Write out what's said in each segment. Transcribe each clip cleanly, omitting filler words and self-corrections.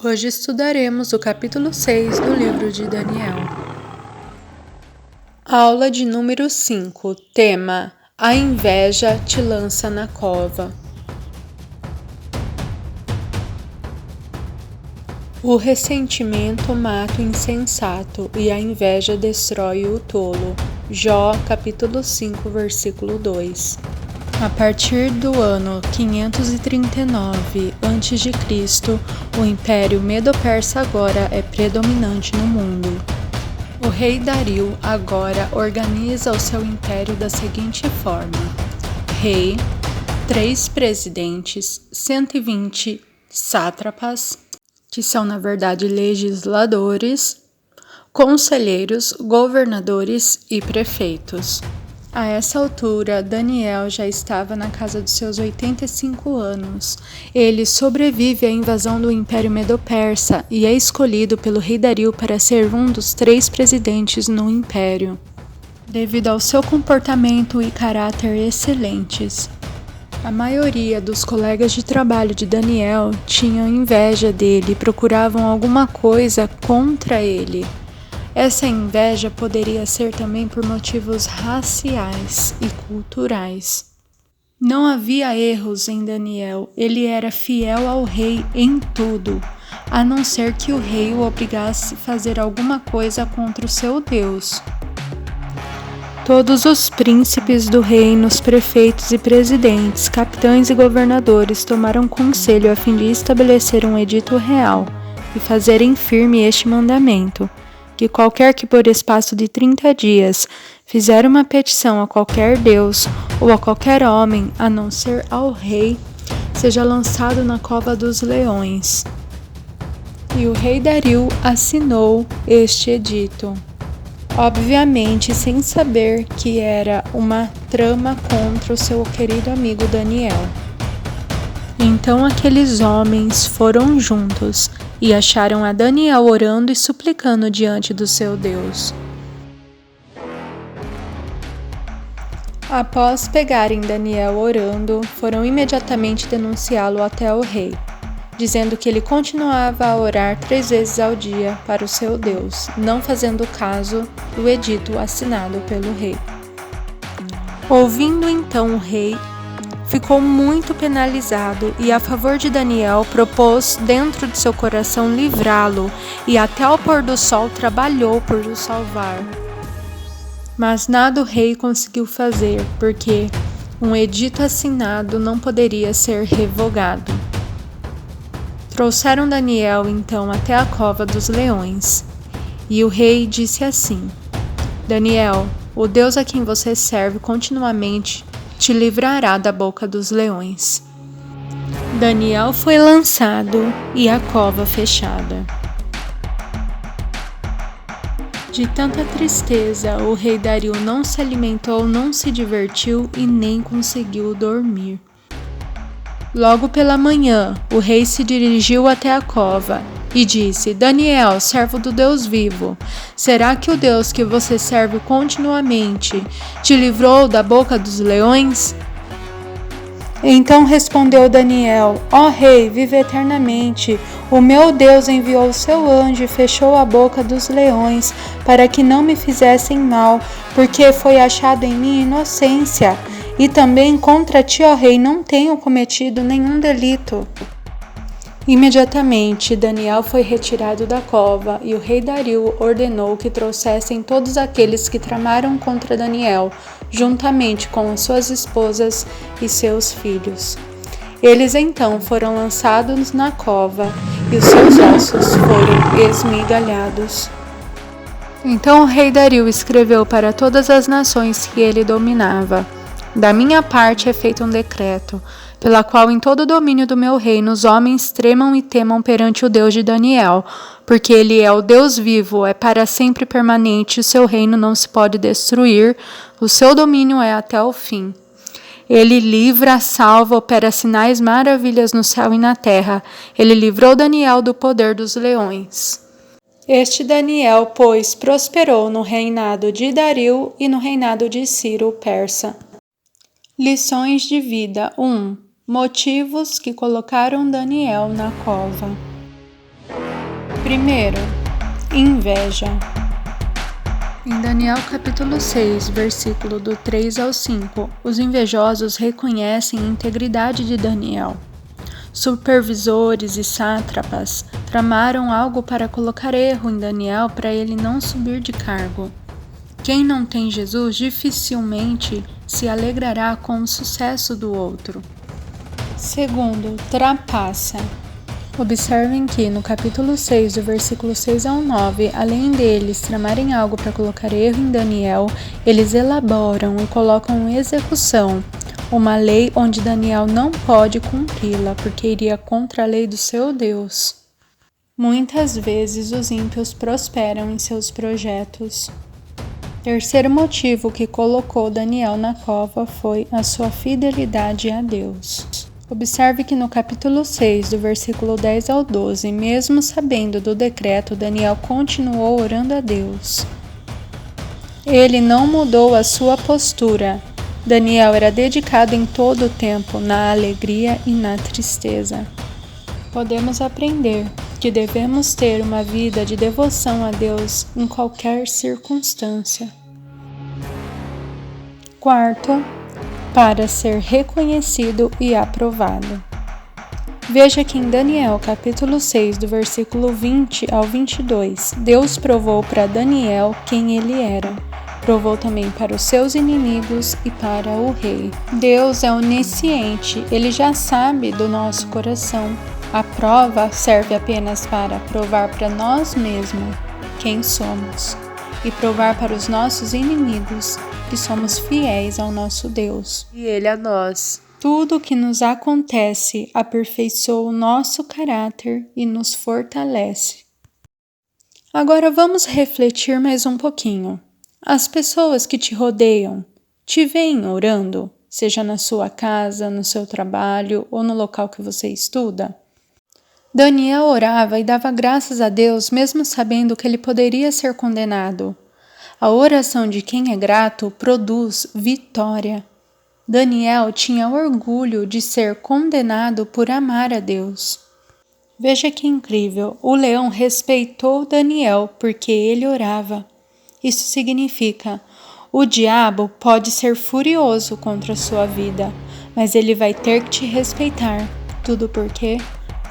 Hoje estudaremos o capítulo 6 do livro de Daniel. Aula de número 5, tema: A inveja te lança na cova. O ressentimento mata o insensato e a inveja destrói o tolo. Jó, capítulo 5, versículo 2. A partir do ano 539 a.C., o Império Medo-Persa agora é predominante no mundo. O rei Dario agora organiza o seu império da seguinte forma: rei, 3 presidentes, 120 sátrapas, que são na verdade legisladores, conselheiros, governadores e prefeitos. A essa altura, Daniel já estava na casa dos seus 85 anos. Ele sobrevive à invasão do Império Medo-Persa e é escolhido pelo rei Dario para ser um dos 3 presidentes no Império, devido ao seu comportamento e caráter excelentes. A maioria dos colegas de trabalho de Daniel tinham inveja dele e procuravam alguma coisa contra ele. Essa inveja poderia ser também por motivos raciais e culturais. Não havia erros em Daniel, ele era fiel ao rei em tudo, a não ser que o rei o obrigasse a fazer alguma coisa contra o seu Deus. Todos os príncipes do reino, os prefeitos e presidentes, capitães e governadores tomaram conselho a fim de estabelecer um edito real e fazerem firme este mandamento: que qualquer que por espaço de 30 dias fizer uma petição a qualquer Deus ou a qualquer homem, a não ser ao rei, seja lançado na cova dos leões. E o rei Dario assinou este edito, obviamente sem saber que era uma trama contra o seu querido amigo Daniel. Então aqueles homens foram juntos e acharam a Daniel orando e suplicando diante do seu Deus. Após pegarem Daniel orando, foram imediatamente denunciá-lo até o rei, dizendo que ele continuava a orar 3 vezes ao dia para o seu Deus, não fazendo caso do edito assinado pelo rei. Ouvindo então o rei, ficou muito penalizado e, a favor de Daniel, propôs dentro de seu coração livrá-lo e até ao pôr do sol trabalhou por o salvar. Mas nada o rei conseguiu fazer, porque um edito assinado não poderia ser revogado. Trouxeram Daniel então até a cova dos leões, e o rei disse assim: Daniel, o Deus a quem você serve continuamente te livrará da boca dos leões. Daniel foi lançado e a cova fechada. De tanta tristeza, o rei Dario não se alimentou, não se divertiu e nem conseguiu dormir. Logo pela manhã, o rei se dirigiu até a cova e disse: Daniel, servo do Deus vivo, será que o Deus que você serve continuamente te livrou da boca dos leões? Então respondeu Daniel: Ó rei, vive eternamente. O meu Deus enviou o seu anjo e fechou a boca dos leões para que não me fizessem mal, porque foi achado em mim inocência. E também contra ti, ó rei, não tenho cometido nenhum delito. Imediatamente, Daniel foi retirado da cova e o rei Dario ordenou que trouxessem todos aqueles que tramaram contra Daniel, juntamente com as suas esposas e seus filhos. Eles então foram lançados na cova e os seus ossos foram esmigalhados. Então o rei Dario escreveu para todas as nações que ele dominava: Da minha parte é feito um decreto, pela qual em todo o domínio do meu reino os homens tremam e temam perante o Deus de Daniel, porque ele é o Deus vivo, é para sempre permanente, o seu reino não se pode destruir, o seu domínio é até o fim. Ele livra, salva, opera sinais, maravilhas no céu e na terra. Ele livrou Daniel do poder dos leões. Este Daniel, pois, prosperou no reinado de Dario e no reinado de Ciro, persa. Lições de vida. 1. Motivos que colocaram Daniel na cova. Primeiro, inveja. Em Daniel capítulo 6, versículo do 3 ao 5, os invejosos reconhecem a integridade de Daniel. Supervisores e sátrapas tramaram algo para colocar erro em Daniel para ele não subir de cargo. Quem não tem Jesus dificilmente se alegrará com o sucesso do outro. Segundo, trapaça. Observem que no capítulo 6, do versículo 6 ao 9, além deles tramarem algo para colocar erro em Daniel, eles elaboram e colocam em execução uma lei onde Daniel não pode cumpri-la, porque iria contra a lei do seu Deus. Muitas vezes os ímpios prosperam em seus projetos. Terceiro motivo que colocou Daniel na cova foi a sua fidelidade a Deus. Observe que no capítulo 6, do versículo 10 ao 12, mesmo sabendo do decreto, Daniel continuou orando a Deus. Ele não mudou a sua postura. Daniel era dedicado em todo o tempo, na alegria e na tristeza. Podemos aprender que devemos ter uma vida de devoção a Deus em qualquer circunstância. Quarto, para ser reconhecido e aprovado. Veja que em Daniel capítulo 6, do versículo 20 ao 22, Deus provou para Daniel quem ele era. Provou também para os seus inimigos e para o rei. Deus é onisciente, ele já sabe do nosso coração. A prova serve apenas para provar para nós mesmos quem somos e provar para os nossos inimigos que somos fiéis ao nosso Deus e Ele a nós. Tudo o que nos acontece aperfeiçoa o nosso caráter e nos fortalece. Agora vamos refletir mais um pouquinho. As pessoas que te rodeiam te veem orando, seja na sua casa, no seu trabalho ou no local que você estuda? Daniel orava e dava graças a Deus mesmo sabendo que ele poderia ser condenado. A oração de quem é grato produz vitória. Daniel tinha orgulho de ser condenado por amar a Deus. Veja que incrível, o leão respeitou Daniel porque ele orava. Isso significa, o diabo pode ser furioso contra a sua vida, mas ele vai ter que te respeitar. Tudo porque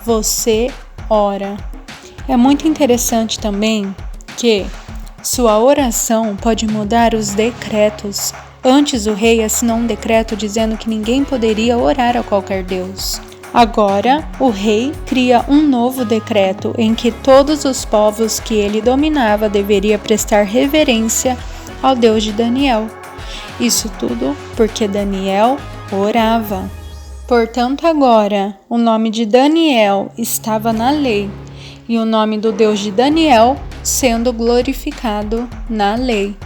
você ora. É muito interessante também que sua oração pode mudar os decretos. Antes o rei assinou um decreto dizendo que ninguém poderia orar a qualquer deus. Agora, o rei cria um novo decreto em que todos os povos que ele dominava deveriam prestar reverência ao Deus de Daniel. Isso tudo porque Daniel orava. Portanto, agora, o nome de Daniel estava na lei e o nome do Deus de Daniel sendo glorificado na lei.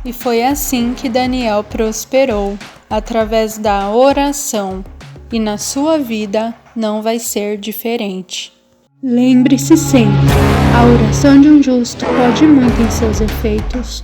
E foi assim que Daniel prosperou, através da oração, e na sua vida não vai ser diferente. Lembre-se sempre, a oração de um justo pode muito em seus efeitos.